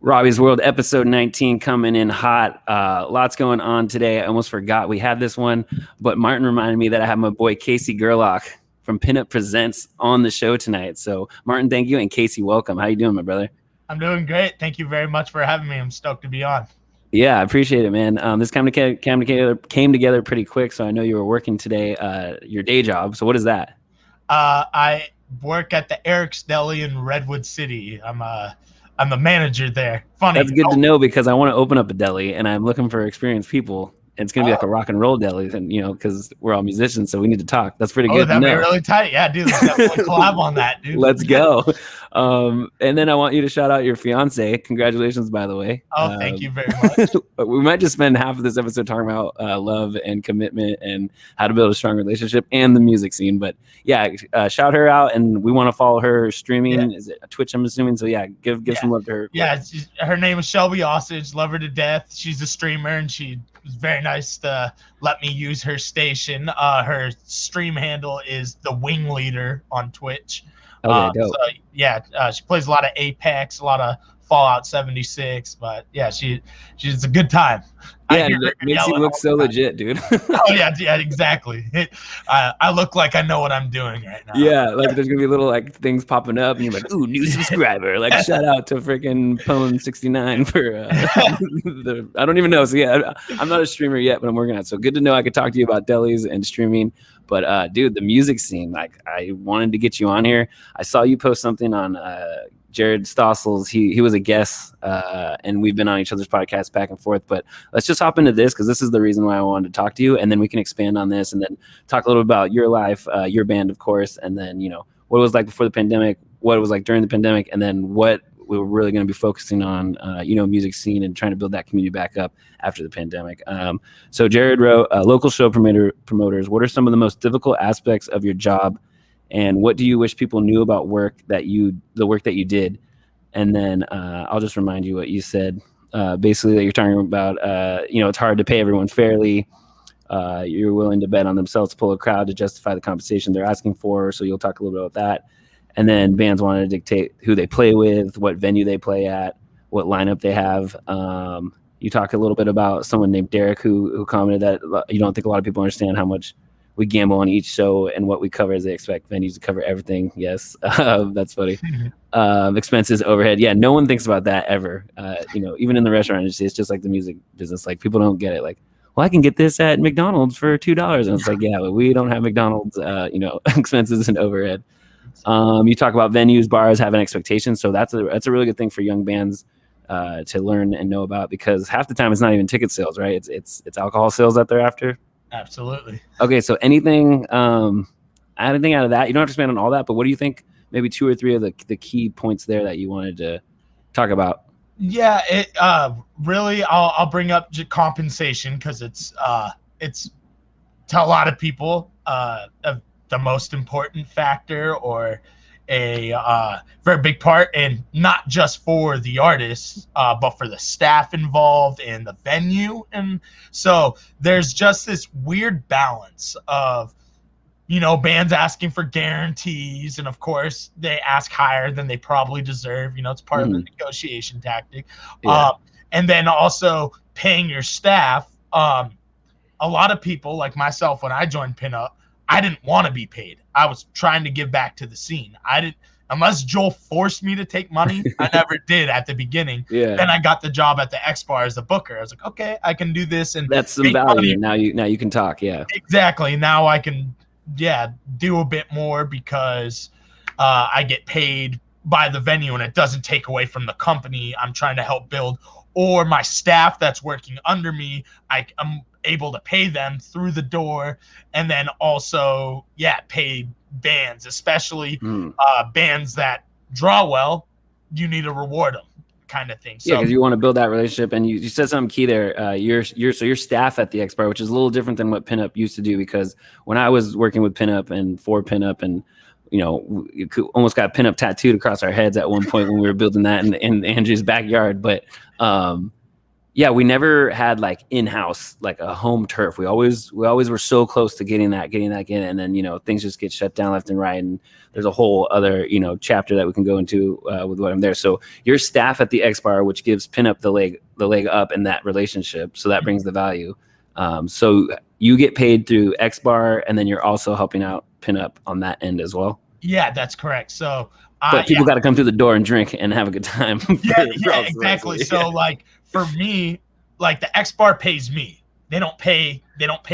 Robby's World, episode 19, coming in hot. Lots going on today. I almost forgot we had this one, but Martin reminded me that I have my boy Casey Gerlach from PinUp Presents on the show tonight. So, Martin, thank you, and Casey, welcome. How you doing, my brother? I'm doing great. Thank you very much for having me. I'm stoked to be on. Yeah, I appreciate it, man. This came together pretty quick, so I know you were working today, your day job. So what is that? I work at the Eric's Deli in Redwood City. I'm the manager there. Funny. That's good to know because I want to open up a deli and I'm looking for experienced people. It's going to be like a rock and roll deli, and because we're all musicians, so we need to talk. That's pretty good. That'd be really tight. Yeah, dude, let's definitely collab on that, dude. Let's go. And then I want you to shout out your fiance. Congratulations, by the way. Oh, thank you very much. We might just spend half of this episode talking about love and commitment and how to build a strong relationship and the music scene. But yeah, shout her out, and we want to follow her streaming. Yeah. Is it Twitch, I'm assuming? So yeah, give some love to her. Yeah, her name is Shelby Osage. Love her to death. She's a streamer, and she was very nice to let me use her station. Her stream handle is the Wing Leader on Twitch. Okay, dope. So yeah, she plays a lot of Apex, a lot of Fallout 76, but yeah, she's a good time. Yeah, it makes you look so legit, dude. Oh yeah, exactly. I look like I know what I'm doing right now. Yeah, like there's gonna be little like things popping up, and you're like, "Ooh, new subscriber!" Like shout out to freaking Pone69 for I don't even know. So yeah, I'm not a streamer yet, but I'm working on it. So good to know I could talk to you about delis and streaming. But dude, the music scene, like I wanted to get you on here. I saw you post something on Jared Stossel's. He was a guest, and we've been on each other's podcasts back and forth. But let's just hop into this because this is the reason why I wanted to talk to you, and then we can expand on this and then talk a little bit about your life, your band, of course, and then what it was like before the pandemic, what it was like during the pandemic, and then what we were really going to be focusing on, music scene and trying to build that community back up after the pandemic. So Jared wrote, local show promoters, what are some of the most difficult aspects of your job? And what do you wish people knew about the work that you did? And then I'll just remind you what you said. Basically, that you're talking about, it's hard to pay everyone fairly. You're willing to bet on themselves to pull a crowd to justify the compensation they're asking for. So you'll talk a little bit about that. And then bands want to dictate who they play with, what venue they play at, what lineup they have. You talk a little bit about someone named Derek who commented that you don't think a lot of people understand how much we gamble on each show and what we cover as they expect venues to cover everything. Yes, that's funny. Expenses, overhead. Yeah, no one thinks about that ever. Even in the restaurant industry, it's just like the music business. Like people don't get it. Like, well, I can get this at McDonald's for $2. And it's like, yeah, but we don't have McDonald's, expenses and overhead. You talk about venues, bars having expectations. So that's a really good thing for young bands to learn and know about, because half the time it's not even ticket sales, right? It's alcohol sales that they're after. Absolutely. Okay, so anything out of that, you don't have to expand on all that, but what do you think maybe 2 or 3 of the key points there that you wanted to talk about? Yeah, it really I'll bring up compensation because it's to a lot of people the most important factor or a very big part, and not just for the artists, but for the staff involved and the venue. And so there's just this weird balance of, bands asking for guarantees, and of course they ask higher than they probably deserve. It's part of the negotiation tactic. Yeah. And then also paying your staff. A lot of people like myself, when I joined PinUp, I didn't want to be paid. I was trying to give back to the scene. Unless Joel forced me to take money, I never did at the beginning. Yeah. Then I got the job at the X Bar as a booker. I was like, okay, I can do this, and that's some value. Now you can talk. Yeah, exactly. Now I can, do a bit more because I get paid by the venue, and it doesn't take away from the company I'm trying to help build, or my staff that's working under me. I'm able to pay them through the door, and then also pay bands, especially bands that draw well. You need to reward them, kind of thing. So, because you want to build that relationship. And you said something key there. Your staff at the X Bar, which is a little different than what PinUp used to do, because when I was working with PinUp and for PinUp, and you almost got PinUp tattooed across our heads at one point when we were building that in Andrew's backyard. But Yeah, we never had like in-house, like a home turf. We always were so close to getting that in, and then things just get shut down left and right, and there's a whole other chapter that we can go into with what I'm there. So your staff at the X Bar, which gives PinUp the leg up in that relationship, so that brings the value. So you get paid through X Bar, and then you're also helping out PinUp on that end as well. Yeah, that's correct. So but people got to come through the door and drink and have a good time. Yeah, exactly. So like for me, like the X Bar pays me. They don't pay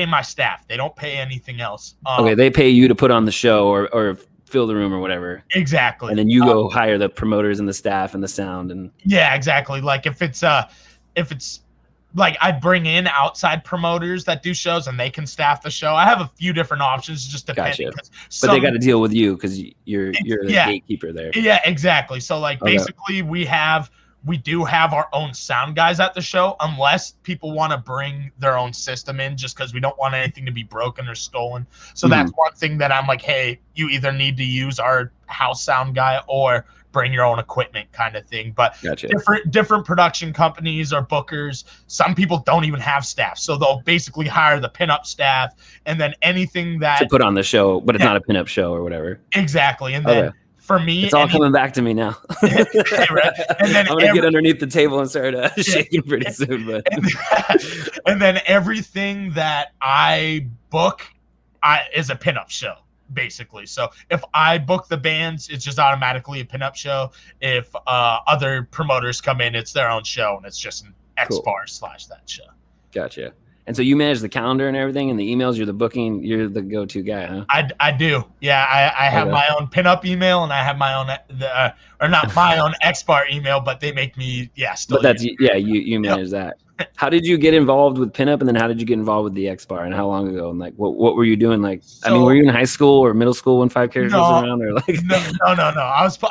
my staff. They don't pay anything else. Okay, they pay you to put on the show or fill the room or whatever. Exactly. And then you go hire the promoters and the staff and the sound and. Yeah, exactly. Like if it's like I bring in outside promoters that do shows and they can staff the show. I have a few different options, just depending. Gotcha. But they got to deal with you because you're the gatekeeper there. Yeah, exactly. So like basically we do have our own sound guys at the show, unless people want to bring their own system in, just because we don't want anything to be broken or stolen. So that's one thing that I'm like, hey, you either need to use our house sound guy or bring your own equipment kind of thing. But different production companies or bookers, some people don't even have staff, so they'll basically hire the PinUp staff, and then anything that to put on the show, but it's not a PinUp show or whatever. Exactly. And then for me, it's all coming back to me now. Right? And then I'm gonna get underneath the table and start shaking pretty soon. But and then everything that I book is a PinUp show, basically. So if I book the bands, it's just automatically a PinUp show. If other promoters come in, it's their own show, and it's just an X Bar / that show. Gotcha. And so you manage the calendar and everything and the emails. You're the booking. You're the go-to guy, huh? I do. Yeah, I have my own PinUp email, and I have my own or not my own X Bar email, but they make me But that's you manage that. How did you get involved with PinUp, and then how did you get involved with the X Bar, and how long ago? And like, what were you doing? Like, I mean, were you in high school or middle school when 5 characters was around, or like? No.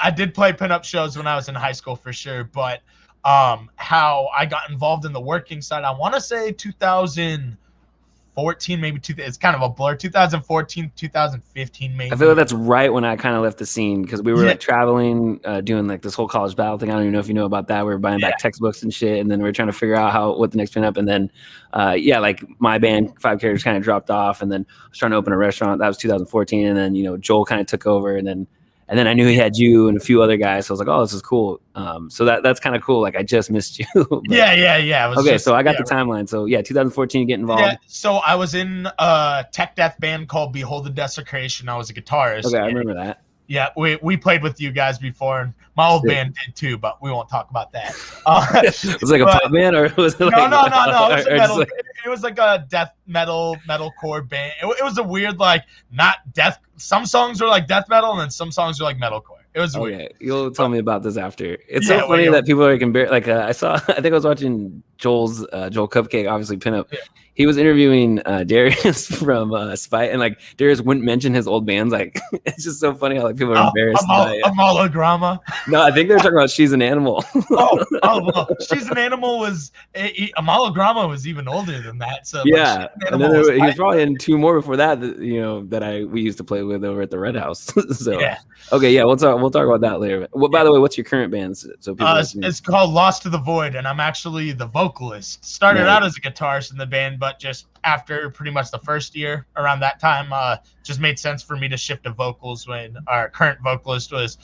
I did play PinUp shows when I was in high school for sure, but how I got involved in the working side, I want to say 2014, maybe it's kind of a blur. 2014, 2015, maybe. I feel like that's right when I kind of left the scene, because we were like traveling, doing like this whole college battle thing. I don't even know if you know about that. We were buying back textbooks and shit, and then we were trying to figure out what the next PinUp. And then, like my band 5 characters kind of dropped off, and then I was trying to open a restaurant. That was 2014, and then Joel kind of took over, and then I knew he had you and a few other guys. So I was like, oh, this is cool. So that's kind of cool. Like, I just missed you. But, yeah. Okay, so I got the timeline. So 2014, you get involved. Yeah, so I was in a tech death band called Behold the Desecration. I was a guitarist. Okay, I remember that. Yeah, we played with you guys before, and my old band did too, but we won't talk about that. Was it like a pop band, or was it like no? It was a metal. It was like a death metalcore band. It was a weird, like, not death. Some songs were like death metal, and then some songs were like metalcore. It was weird. You'll tell me about this after. It's so funny that people are like I think I was watching Joel Cupcake, obviously PinUp. Yeah. He was interviewing Darius from Spite, and like Darius wouldn't mention his old bands. Like, it's just so funny how like people are embarrassed. Amolograma. No, I think they were talking about She's an Animal. Well, She's an Animal was Amolograma was even older than that. So yeah, and then he was probably in 2 more before that. We used to play with over at the Red House. So we'll talk about that later. Well, by the way, what's your current band? So people it's called Lost to the Void, and I'm actually the vocalist. Started out as a guitarist in the band, but just after pretty much the first year, around that time, just made sense for me to shift to vocals when our current vocalist was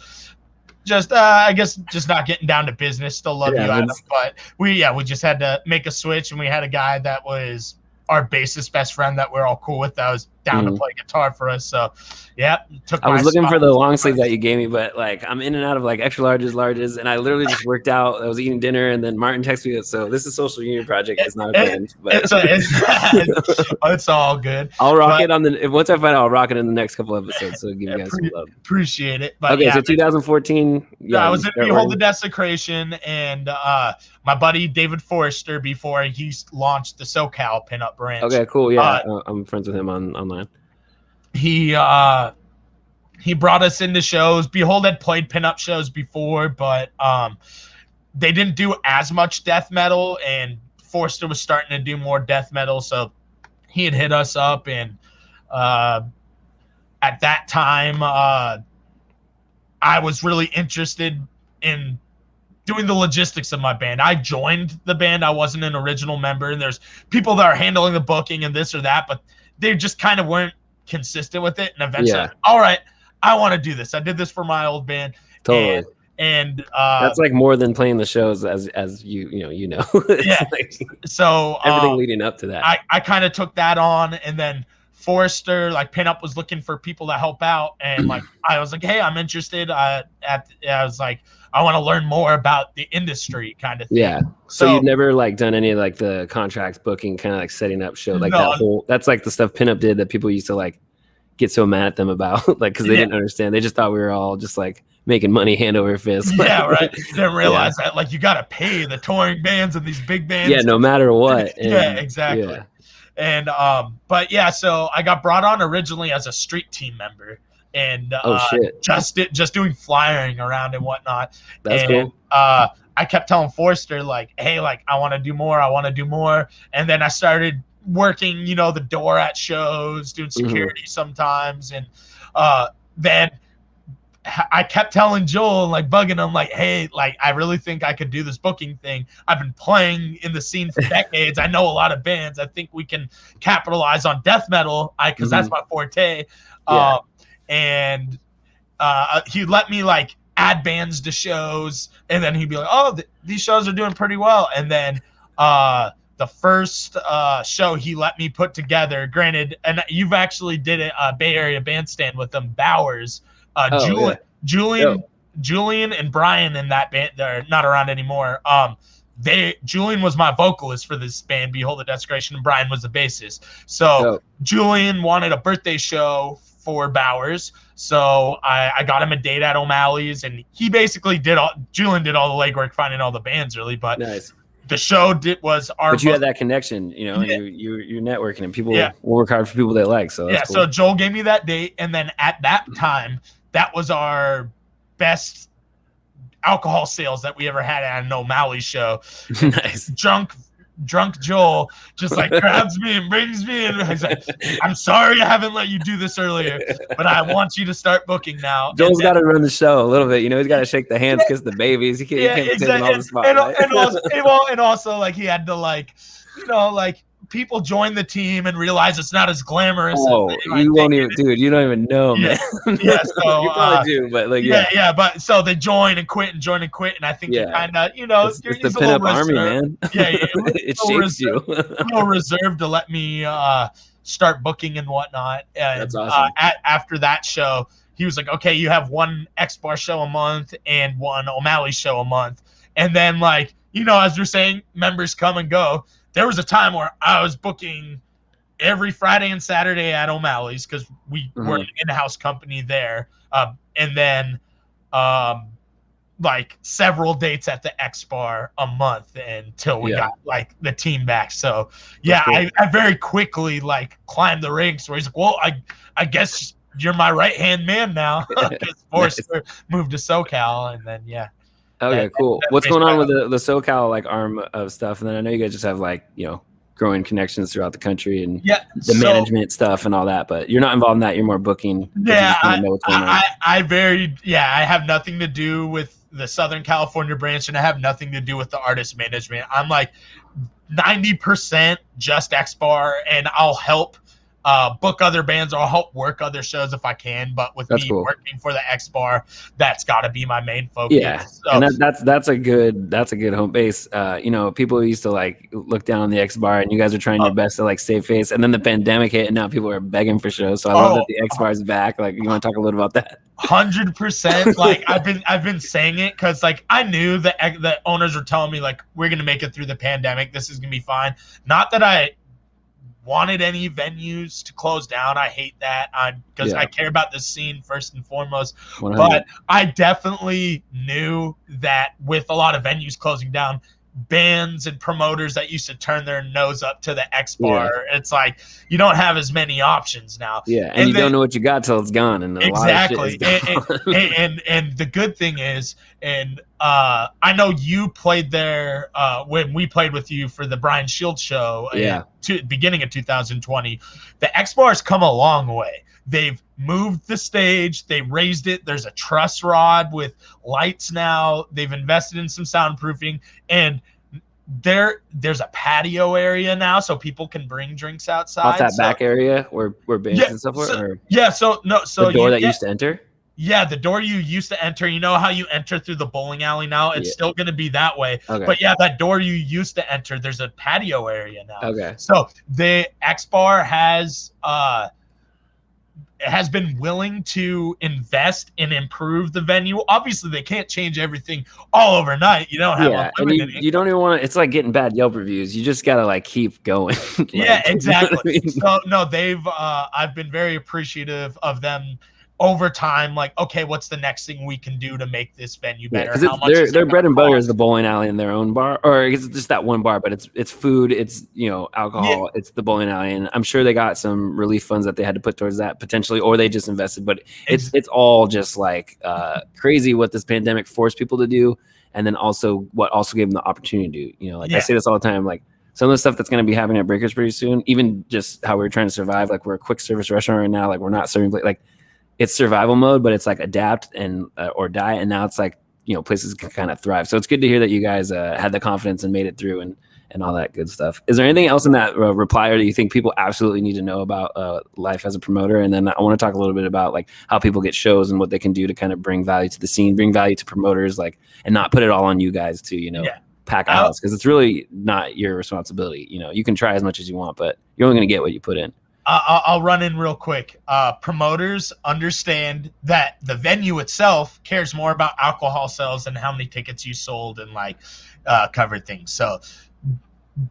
just I guess just not getting down to business. Still love you, Adam, but we just had to make a switch, and we had a guy that was our bassist best friend that we're all cool with that was down to play guitar for us. So I was looking for the long sleeve that you gave me, but like I'm in and out of like extra larges, and I literally just worked out. I was eating dinner, and then Martin texted me. So this is social union project. It's not a band, but it's all good. I'll rock it once I find out. I'll rock it in the next couple episodes. So give you guys some love. Appreciate it. But okay, so 2014. I was in Behold the Desecration, and my buddy David Forrester, before he launched the SoCal PinUp branch. Okay, cool. Yeah, I'm friends with him online. He brought us into shows. Behold had played PinUp shows before, but they didn't do as much death metal, and Forrester was starting to do more death metal, so he had hit us up, and at that time I was really interested in doing the logistics of my band. I joined the band. I wasn't an original member, and there's people that are handling the booking and this or that, but they just kind of weren't consistent with it. And eventually, all right, I want to do this. I did this for my old band. Totally. And that's like more than playing the shows, as you know. Yeah. Like, so everything leading up to that. I kind of took that on, and then Forrester, like PinUp, was looking for people to help out, and like I was like, hey, I'm interested. I was like, I want to learn more about the industry, kind of thing. Yeah. So you've never like done any like the contract booking, kind of like setting up show, like that's like the stuff PinUp did that people used to like get so mad at them about, like because they didn't understand. They just thought we were all just like making money hand over fist. Yeah, right. Didn't realize that like you got to pay the touring bands and these big bands. Yeah, no matter what. And, yeah, exactly. Yeah. And but yeah, so I got brought on originally as a street team member, and just doing flyering around and whatnot. That's cool. I kept telling Forrester like, hey, like I want to do more, and then I started working, you know, the door at shows, doing security sometimes, and then I kept telling Joel and like bugging him like, hey, like I really think I could do this booking thing. I've been playing in the scene for decades. I know a lot of bands. I think we can capitalize on death metal, because that's my forte. And he let me like add bands to shows, and then he'd be like, oh, these shows are doing pretty well. And then the first show he let me put together, granted, and you've actually did a Bay Area bandstand with them, Bowers. Julian and Brian in that band, they're not around anymore. Julian was my vocalist for this band, Behold the Desecration, and Brian was the bassist. So Julian wanted a birthday show for Bowers, so I got him a date at O'Malley's, and he basically Julian did all the legwork finding all the bands, really. But nice. The show was our. But you had that connection, you know, and you're networking, and people work hard for people they like. So that's cool. So Joel gave me that date, and then at that time, that was our best alcohol sales that we ever had at an O'Malley show. Nice. Drunk Joel just like grabs me and brings me in. He's like, I'm sorry I haven't let you do this earlier, but I want you to start booking now. Joel's got to run the show a little bit. You know, he's got to shake the hands, kiss the babies. He can't be taking all the spotlight. And also, like, he had to, like, you know, like, people join the team and realize it's not as glamorous. Oh, you won't even, dude. You don't even know, man. Yeah, so you probably do, but like, but so they join and quit, and I think you kind of, you know, it's the PinUp army, man. Yeah, it shapes you. A little reserved to let me start booking and whatnot. And, that's awesome. After that show, he was like, okay, you have one X-Bar show a month and one O'Malley show a month, and then, like, you know, as you're saying, members come and go. There was a time where I was booking every Friday and Saturday at O'Malley's because we were an in-house company there. And then like several dates at the X Bar a month until we got like the team back. So cool. I very quickly like climbed the ranks where he's like, well, I guess you're my right-hand man now because Forrester moved to SoCal, and then Okay, cool. What's going on with the SoCal like arm of stuff? And then I know you guys just have like, you know, growing connections throughout the country and the management stuff and all that, but you're not involved in that. You're more booking. I have nothing to do with the Southern California branch, and I have nothing to do with the artist management. I'm like 90% just X-Bar, and I'll help book other bands, or I'll help work other shows if I can. But with me working for the X-Bar, that's got to be my main focus. Yeah, so, and that's a good home base. You know, people used to like look down on the X-Bar, and you guys are trying your best to like save face. And then the pandemic hit, and now people are begging for shows. So I love that the X-Bar is back. Like, you want to talk a little about that? 100%. Like I've been saying it because like I knew that the owners were telling me like, we're gonna make it through the pandemic. This is gonna be fine. Not that I wanted any venues to close down. I hate that because I care about the scene first and foremost. 100. But I definitely knew that with a lot of venues closing down, bands and promoters that used to turn their nose up to the X-Bar, it's like you don't have as many options now. And you don't know what you got till it's gone. And exactly. And the good thing is And I know you played there when we played with you for the Brian Shields show. Yeah. Beginning of 2020. The X Bar's come a long way. They've moved the stage. They raised it. There's a truss rod with lights now. They've invested in some soundproofing, and there's a patio area now, so people can bring drinks outside. Off that back area where bands and stuff were? So the door that used to enter? Yeah, the door you used to enter. You know how you enter through the bowling alley now? It's still going to be that way. Okay. But yeah, that door you used to enter, there's a patio area now. Okay. So the X Bar has been willing to invest and improve the venue. Obviously, they can't change everything all overnight. You don't have and you don't even want to. It's like getting bad Yelp reviews. You just gotta like keep going. Like, yeah, exactly. You know what I mean? So no, they've. I've been very appreciative of them over time. Like, okay, what's the next thing we can do to make this venue better? Because their bread and butter is the bowling alley and their own bar, or it's just that one bar. But it's food, it's alcohol, it's the bowling alley, and I'm sure they got some relief funds that they had to put towards that potentially, or they just invested. But it's all just like crazy what this pandemic forced people to do, and then also what also gave them the opportunity to do. I say this all the time, like some of the stuff that's going to be happening at Breakers pretty soon, even just how we're trying to survive. Like we're a quick service restaurant right now, like we're not serving like. It's survival mode, but it's like adapt and or die. And now it's like, places can kind of thrive. So it's good to hear that you guys had the confidence and made it through and all that good stuff. Is there anything else in that reply or that you think people absolutely need to know about life as a promoter? And then I want to talk a little bit about like how people get shows and what they can do to kind of bring value to the scene, bring value to promoters, like, and not put it all on you guys to, pack a house. Cause it's really not your responsibility. You can try as much as you want, but you're only going to get what you put in. I'll run in real quick. Promoters understand that the venue itself cares more about alcohol sales and how many tickets you sold and like covered things. So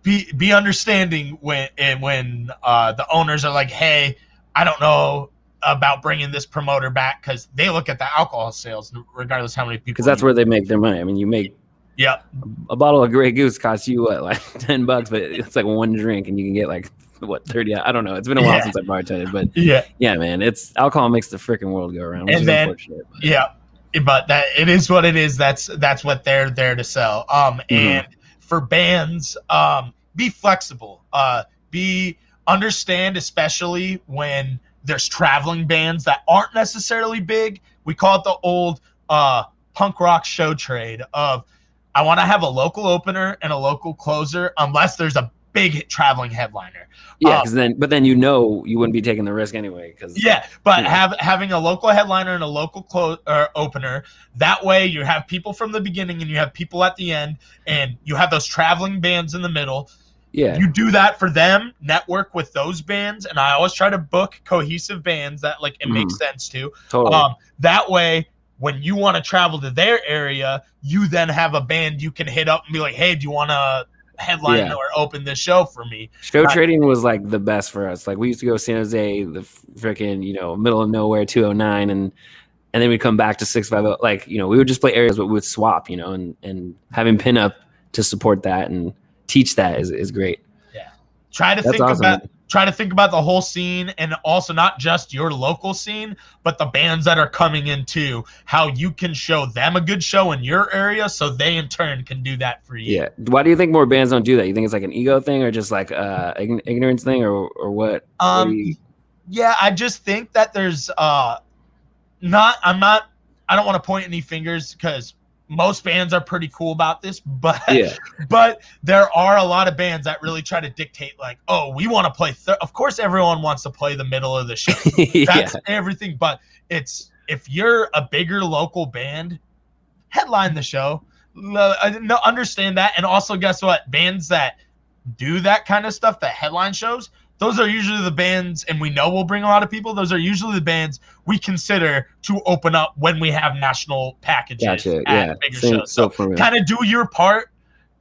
be understanding when the owners are like, hey, I don't know about bringing this promoter back, because they look at the alcohol sales regardless how many people. Because that's where they make their money. I mean, you make. Yeah. A bottle of Grey Goose costs you what, like $10, but it's like one drink and you can get like 30. I don't know. It's been a while since I bartended, but yeah, man, it's alcohol makes the freaking world go around, which is unfortunate. But that it is what it is. That's what they're there to sell. And for bands, be flexible. Understand, especially when there's traveling bands that aren't necessarily big. We call it the old punk rock show trade of, I want to have a local opener and a local closer unless there's a big traveling headliner. Yeah, but then you wouldn't be taking the risk anyway. Having a local headliner and a local opener, that way you have people from the beginning and you have people at the end, and you have those traveling bands in the middle. Yeah, you do that for them, network with those bands, and I always try to book cohesive bands that like it makes sense to. Totally. That way, when you want to travel to their area, you then have a band you can hit up and be like, hey, do you want to headline or open this show for me? Show trading was like the best for us. Like we used to go San Jose, the freaking, middle of nowhere, 209, and then we'd come back to 650. Like, we would just play areas, but we would swap, and having PinUp to support that and teach that is great. Yeah. Try to think about the whole scene, and also not just your local scene, but the bands that are coming in too, how you can show them a good show in your area so they in turn can do that for you. Yeah. Why do you think more bands don't do that? You think it's like an ego thing or just like ignorance thing or what? Yeah, I just think that there's I don't want to point any fingers because most bands are pretty cool about this, but there are a lot of bands that really try to dictate like, oh, we want to play. Of course, everyone wants to play the middle of the show. That's everything. But if you're a bigger local band, headline the show. Understand that. And also, guess what? Bands that do that kind of stuff, that headline shows, those are usually the bands, and we know we'll bring a lot of people. Those are usually the bands we consider to open up when we have national packages at bigger shows. So kind of do your part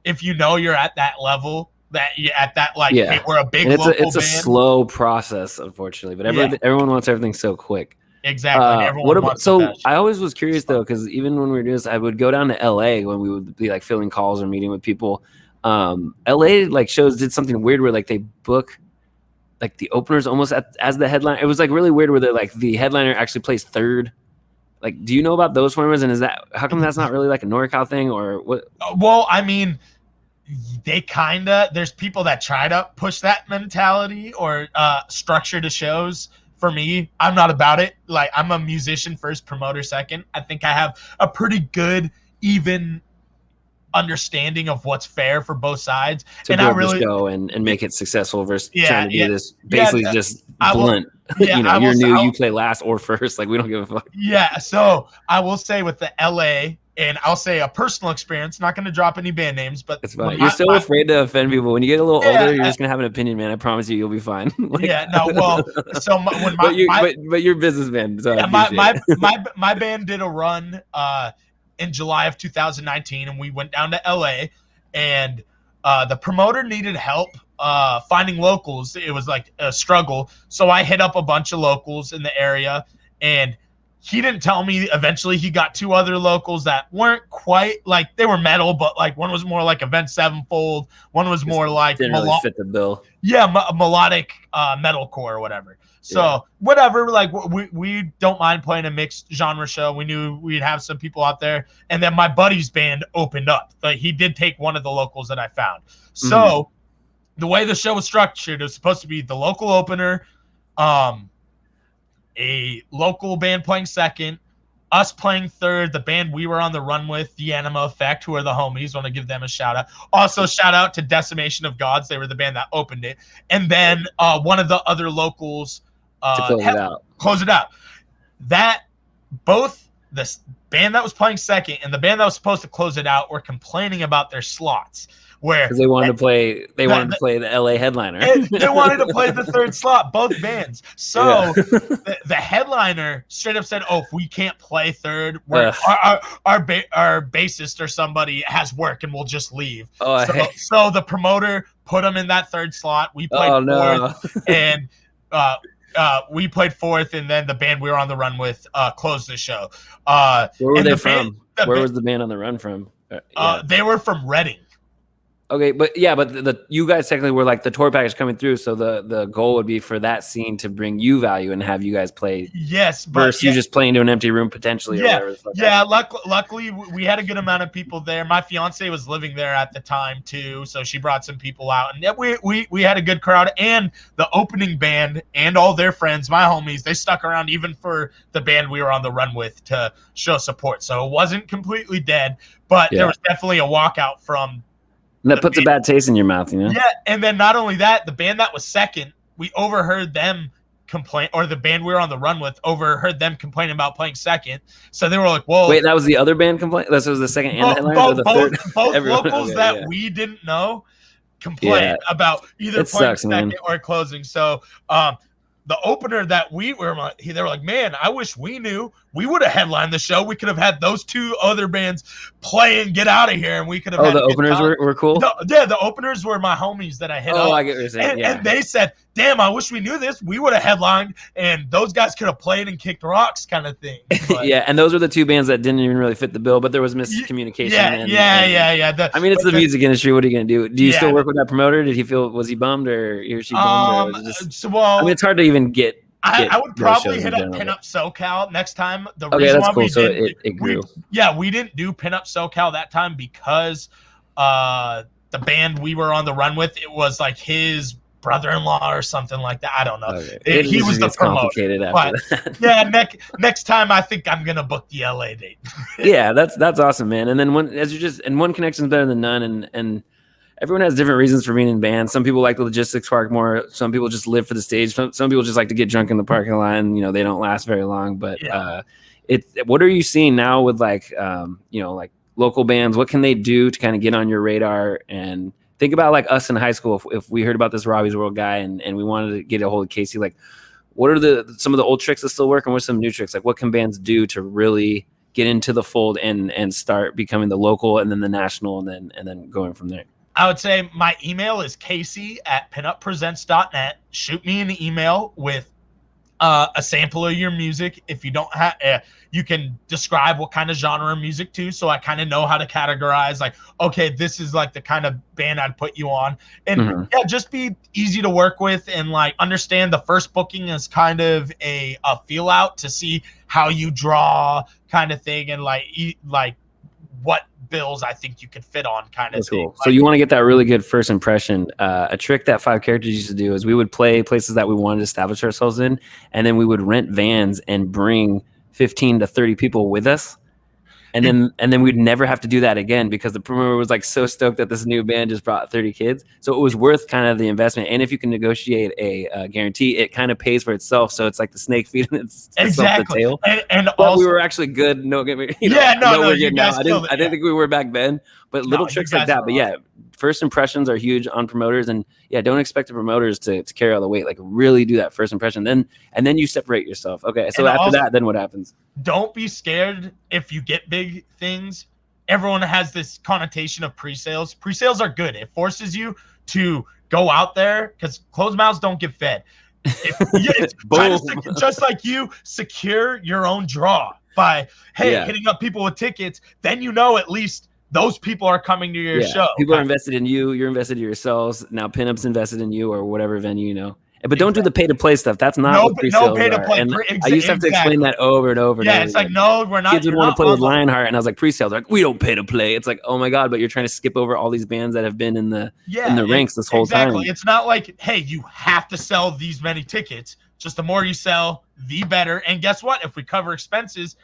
if you're at that level, hey, we're a big local band. It's a slow process, unfortunately, but everyone wants everything so quick. Exactly. I always was curious though, because even when we were doing this, I would go down to LA when we would be like filling calls or meeting with people. LA like shows did something weird where like they book like the openers almost as the headline. It was like really weird where they're like the headliner actually plays third. like, do you know about those formulas? And how come that's not really like a NorCal thing or what? Well, I mean, there's people that try to push that mentality or structure to shows. For me, I'm not about it. Like, I'm a musician first, promoter second. I think I have a pretty good, even understanding of what's fair for both sides. To build the show and make it successful versus trying to do this basically just blunt. You're new, you play last or first. Like, we don't give a fuck. Yeah, so I will say with the LA, and I'll say a personal experience, not going to drop any band names, but it's fine. You're so afraid to offend people. When you get a little older, you're just going to have an opinion, man. I promise you'll be fine. But you're a businessman. So my band did a run in July of 2019, and we went down to LA, and the promoter needed help finding locals. It was like a struggle. So I hit up a bunch of locals in the area, and he didn't tell me. Eventually, he got 2 other locals that weren't quite like, they were metal, but like one was more like Avenged Sevenfold. One was more like didn't really fit the bill. Yeah, melodic metalcore or whatever. So whatever, like we don't mind playing a mixed genre show. We knew we'd have some people out there, and then my buddy's band opened up. Like, he did take one of the locals that I found. So the way the show was structured, it was supposed to be the local opener, a local band playing second, us playing third, the band we were on the run with, the Anima Effect, who are the homies. Want to give them a shout out. Also, shout out to Decimation of Gods. They were the band that opened it. And then one of the other locals to close it out. That both the band that was playing second and the band that was supposed to close it out were complaining about their slots. Because they wanted to play the LA headliner. They wanted to play the third slot, both bands. So the headliner straight up said, "Oh, if we can't play third, our bassist or somebody has work and we'll just leave." So the promoter put them in that third slot. We played fourth, and we played fourth, and then the band we were on the run with closed the show. Where were they from? Where was the band on the run from? They were from Reading. Okay, but you guys technically were like the tour package coming through, so the goal would be for that scene to bring you value and have you guys play. Yes, versus you just playing to an empty room potentially. Luckily we had a good amount of people there. My fiance was living there at the time too, so she brought some people out, and we had a good crowd. And the opening band and all their friends, my homies, they stuck around even for the band we were on the run with to show support. So it wasn't completely dead, but there was definitely a walkout from. And that puts a bad taste in your mouth, you know? Yeah, and then not only that, the band that was second, we overheard them complain, or the band we were on the run with overheard them complaining about playing second. So they were like, whoa. Wait, that was the other band complaint? That was the second and the headliner? Or the third? Both locals we didn't know complained about either playing second or closing. So the opener that they were like, man, I wish we knew. We would have headlined the show. We could have had those 2 other bands play and get out of here, and we could have. Oh, the openers were cool. The openers were my homies that I hit up. Oh, I get what you're saying. And they said, "Damn, I wish we knew this. We would have headlined, and those guys could have played and kicked rocks, kind of thing." But, and those were the 2 bands that didn't even really fit the bill, but there was miscommunication. Yeah. I mean, it's the music industry. What are you gonna do? Do you still work with that promoter? Was he bummed, or he or she bummed? Or was it just, I mean, it's hard to even get. I would probably hit up PinUp SoCal next time. The reason that's cool. So it grew. We didn't do PinUp SoCal that time because the band we were on the run with, it was like his brother-in-law or something like that. I don't know. Okay. He was the promoter. That. Next time I think I'm gonna book the LA date. Yeah, that's awesome, man. And then one connection is better than none, and everyone has different reasons for being in bands. Some people like the logistics part more. Some people just live for the stage. Some people just like to get drunk in the parking lot, and they don't last very long. But what are you seeing now with like local bands? What can they do to kind of get on your radar? And think about like us in high school. If we heard about this Robby's World guy and we wanted to get a hold of Casey, like what are some of the old tricks that still work, and what's some new tricks? Like what can bands do to really get into the fold and start becoming the local and then the national and then going from there? I would say my email is casey@pinuppresents.net. Shoot me an email with a sample of your music. If you don't have, you can describe what kind of genre of music too. So I kind of know how to categorize, like, okay, this is like the kind of band I'd put you on. And yeah, just be easy to work with, and like understand the first booking is kind of a feel out to see how you draw kind of thing, and like what bills I think you could fit on kind of thing. Cool. So you want to get that really good first impression. A trick that 5 Characters used to do is we would play places that we wanted to establish ourselves in, and then we would rent vans and bring 15 to 30 people with us. And then we'd never have to do that again, because the promoter was like so stoked that this new band just brought 30 kids. So it was worth kind of the investment. And if you can negotiate a guarantee, it kind of pays for itself. So it's like the snake feeding itself the tail. And also, we were actually good. No, get me. We're good now. I didn't think we were back then, but little tricks like that. But yeah, first impressions are huge on promoters, and yeah, don't expect the promoters to carry all the weight. Like really do that first impression, and then you separate yourself. Okay, so after that, then what happens? Don't be scared if you get big things. Everyone has this connotation of pre-sales. Pre-sales are good. It forces you to go out there, because closed mouths don't get fed. Just like you secure your own draw by hitting up people with tickets, then you know at least those people are coming to your show. People are invested in you. You're invested in yourselves. Now PinUp's invested in you, or whatever venue, you know. But don't do the pay-to-play stuff. That's not what pre-sales no pay-to-play. I used to have to explain that over and over. Yeah, it's like, no, we're not. Kids would want to play with Lionheart, and I was like, pre-sales. Like, we don't pay-to-play. It's like, oh my god, but you're trying to skip over all these bands that have been in the ranks this whole time. It's not like, hey, you have to sell these many tickets. Just the more you sell, the better. And guess what? If we cover expenses,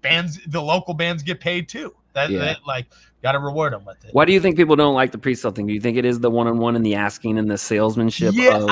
the local bands get paid too. That like, got to reward them with it. Why do you think people don't like the pre-sale thing? Do you think it is the one-on-one and the asking and the salesmanship of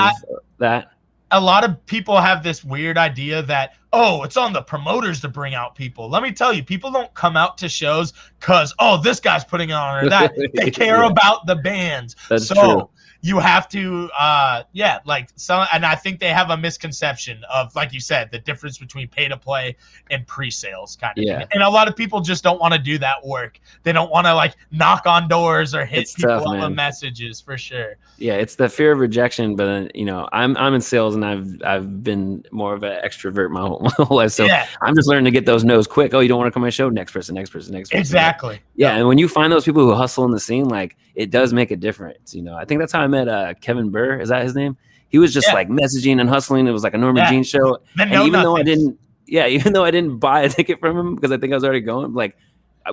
that? A lot of people have this weird idea that, oh, it's on the promoters to bring out people. Let me tell you, people don't come out to shows because, oh, this guy's putting on or that. They care about the bands. That's true. You have to, and I think they have a misconception of, like you said, the difference between pay to play and pre-sales kind of thing. And a lot of people just don't want to do that work. They don't want to like knock on doors or hit people up with messages, for sure. Yeah, it's the fear of rejection. But I'm in sales, and I've been more of an extrovert my whole life. So I'm just learning to get those no's quick. Oh, you don't want to come on my show? Next person. Exactly. Yeah, and when you find those people who hustle in the scene, like, it does make a difference. I think that's how I met Kevin Burr. Is that his name? He was just like messaging and hustling. It was like a Norman Jean show. And even though I didn't buy a ticket from him because I think I was already going, like,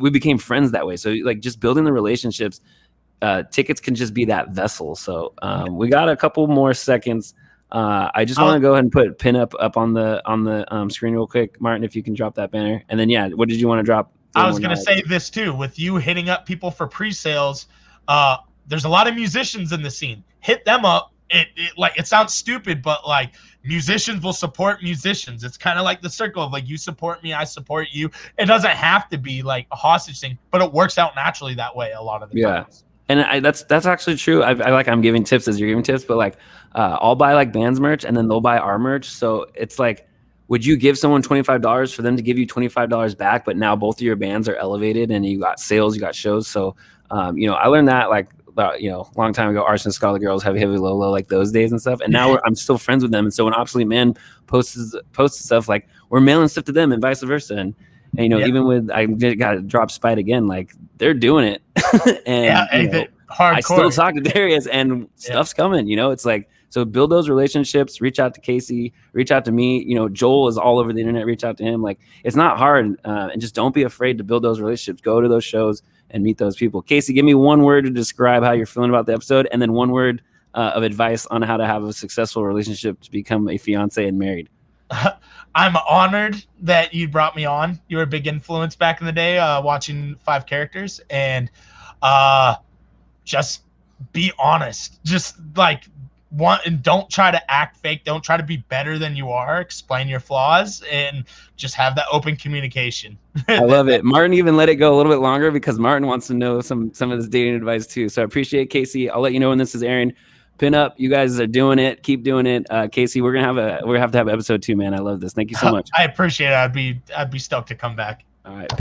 we became friends that way. So like, just building the relationships, tickets can just be that vessel. So we got a couple more seconds. I just want to go ahead and put PinUp up on the screen real quick, Martin, if you can drop that banner. And then what did you want to drop? I was going to say this too, with you hitting up people for pre-sales. There's a lot of musicians in the scene. Hit them up. It sounds stupid, but like, musicians will support musicians. It's kind of like the circle of like, you support me, I support you. It doesn't have to be like a hostage thing, but it works out naturally that way a lot of the times. And that's actually true. I'm giving tips as you're giving tips, but like, I'll buy like bands merch, and then they'll buy our merch. So it's like, would you give someone $25 for them to give you $25 back? But now both of your bands are elevated, and you got sales, you got shows. So, I learned that like, long time ago. Arson Scholar Girls, Heavy Low Low, like those days and stuff. And now I'm still friends with them. And so when Obsolete Man posts stuff, like, we're mailing stuff to them, and vice versa. And even with, I got to drop Spite again, like, they're doing it. And I still talk to Darius, and stuff's coming. It's like, so build those relationships. Reach out to Casey. Reach out to me. Joel is all over the internet. Reach out to him. Like, it's not hard. And just don't be afraid to build those relationships. Go to those shows and meet those people. Casey, give me one word to describe how you're feeling about the episode, and then one word of advice on how to have a successful relationship to become a fiance and married. I'm honored that you brought me on. You were a big influence back in the day, watching 5 Characters, and just be honest. Just like, and don't try to act fake. Don't try to be better than you are. Explain your flaws, and just have that open communication. I love it. Martin even let it go a little bit longer because Martin wants to know some of this dating advice too. So I appreciate Casey. I'll let you know when this is airing. PinUp, you guys are doing it. Keep doing it. Casey, we're gonna have to have episode 2, man. I love this. Thank you so much. I appreciate it. I'd be stoked to come back. All right.